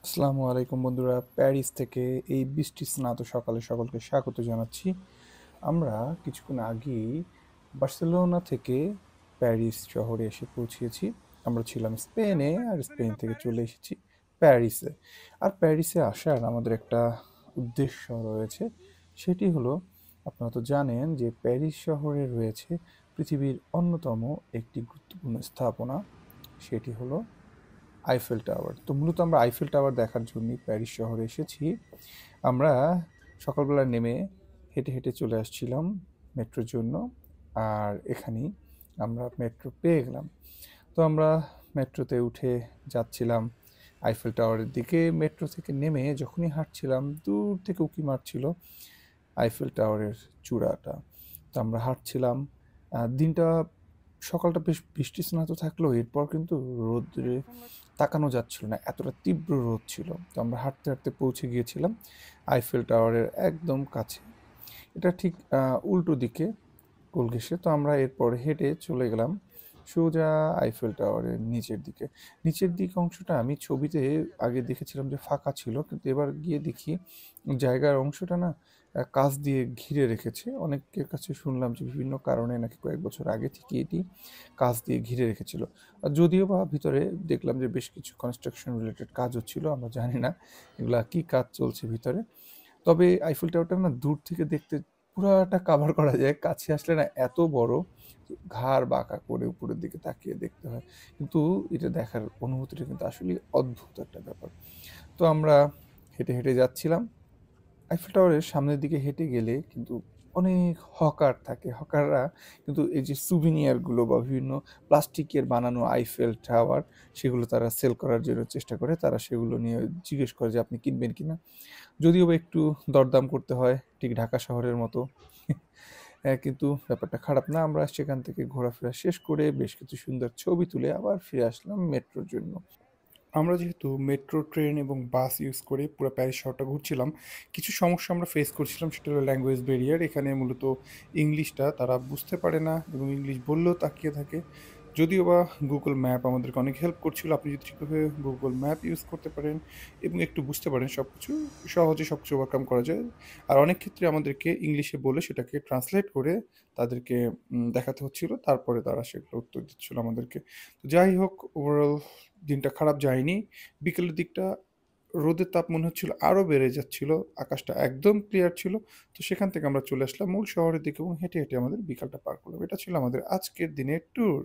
আসসালামু আলাইকুম বন্ধুরা, প্যারিস থেকে এই বৃষ্টি স্নাত সকালে সকলকে স্বাগত জানাচ্ছি। আমরা কিছুক্ষণ আগেই বার্সেলোনা থেকে প্যারিস শহরে এসে পৌঁছেছি। আমরা ছিলাম স্পেনে, আর স্পেন থেকে চলে এসেছি প্যারিসে। আর প্যারিসে আসার আমাদের একটা উদ্দেশ্য রয়েছে। সেটি হলো, আপনারা তো জানেন যে প্যারিস শহরে রয়েছে পৃথিবীর অন্যতম একটি গুরুত্বপূর্ণ স্থাপনা। সেটি হলো আইফেল টাওয়ার। তো মূলত আমরা আইফেল টাওয়ার দেখার জন্যই প্যারিস শহরে এসেছি। আমরা সকালবেলা নেমে হেঁটে হেঁটে চলে আসছিলাম মেট্রোর জন্য। আর এখানেই আমরা মেট্রো পেয়ে গেলাম। তো আমরা মেট্রোতে উঠে যাচ্ছিলাম আইফেল টাওয়ারের দিকে। মেট্রো থেকে নেমে যখনই হাঁটছিলাম, দূর থেকে উঁকি মারছিল আইফেল টাওয়ারের চূড়াটা। তো আমরা হাঁটছিলাম। দিনটা সকালটা বেশ বৃষ্টিস্নাত থাকলেও এরপর কিন্তু রোদ্রে তাকানো যাচ্ছিল না, এতটা তীব্র রোদ ছিল। তো আমরা হাঁটতে হাঁটতে পৌঁছে গিয়েছিলাম আইফেল টাওয়ারের একদম কাছে। এটা ঠিক উল্টো দিকে গোল ঘেঁষে। তো আমরা এরপরে হেঁটে চলে গেলাম সোজা আইফেল টাওয়ারের নিচের দিকে। নিচের দিক অংশটা আমি ছবিতে আগে দেখেছিলাম যে ফাঁকা ছিল, কিন্তু এবার গিয়ে দেখি জায়গার অংশটা না কাঁচ দিয়ে ঘিরে রেখেছে। অনেকের কাছে শুনলাম যে বিভিন্ন কারণে নাকি কয়েক বছর আগে থেকে এটি কাঁচ দিয়ে ঘিরে রেখেছিল। আর যদিও বা ভিতরে দেখলাম যে বেশ কিছু কনস্ট্রাকশন রিলেটেড কাজ হচ্ছিল, আমরা জানি না এগুলা কি কাজ চলছে ভিতরে। তবে আইফেল টাওয়ারটা না দূর থেকে দেখতে পুরাটা কাভার করা যায়, কাছে আসলে না এত বড়, ঘাড় বাঁকা করে উপরের দিকে তাকিয়ে দেখতে হয়। কিন্তু এটা দেখার অনুভূতিটা কিন্তু আসলে অদ্ভুত একটা ব্যাপার। তো আমরা হেঁটে হেঁটে যাচ্ছিলাম। আইফেল টাওয়ারের সামনের দিকে হেঁটে গেলে কিন্তু অনেক হকার থাকে। হকাররা কিন্তু এই যে সুভিনিয়ার গুলো বা বিভিন্ন প্লাস্টিকের বানানো আইফেল টাওয়ার, সেগুলো তারা সেল করার জন্য চেষ্টা করে। তারা সেগুলো নিয়ে জিজ্ঞেস করে যে আপনি কিনবেন কিনা। যদিও বা একটু দরদাম করতে হয়, ঠিক ঢাকা শহরের মতো। হ্যাঁ, কিন্তু ব্যাপারটা খারাপ না। আমরা সেখান থেকে ঘোরাফেরা শেষ করে বেশ কিছু সুন্দর ছবি তুলে আবার ফিরে আসলাম মেট্রোর জন্য। আমরা যেহেতু মেট্রো, ট্রেন এবং বাস ইউজ করে পুরো প্যারিস শহরটা ঘুরছিলাম, কিছু সমস্যা আমরা ফেস করছিলাম। সেটা হলো ল্যাঙ্গুয়েজ ব্যারিয়ার। এখানে মূলত ইংলিশটা তারা বুঝতে পারে না এবং ইংলিশ বললেও তাকিয়ে থাকে। যদিও বা গুগল ম্যাপ আমাদেরকে অনেক হেল্প করছিল। আপনি যদি ঠিকভাবে গুগল ম্যাপ ইউজ করতে পারেন এবং একটু বুঝতে পারেন, সব কিছু সহজে সব কিছু ওভারকাম করা যায়। আর অনেক ক্ষেত্রে আমাদেরকে ইংলিশে বলে সেটাকে ট্রান্সলেট করে তাদেরকে দেখাতে হচ্ছিল, তারপরে তারা সেগুলো উত্তর দিচ্ছিল আমাদেরকে। তো যাই হোক, ওভারঅল দিনটা খারাপ যায়নি। বিকেলের দিকটা রোদের তাপ মনে হচ্ছিল আরো বেড়ে যাচ্ছিল। আকাশটা একদম ক্লিয়ার ছিল। তো সেখান থেকে আমরা চলে আসলাম মূল শহরের দিকে এবং হেঁটে হেঁটে আমাদের বিকালটা পার করলাম। এটা ছিল আমাদের আজকের দিনের ট্যুর।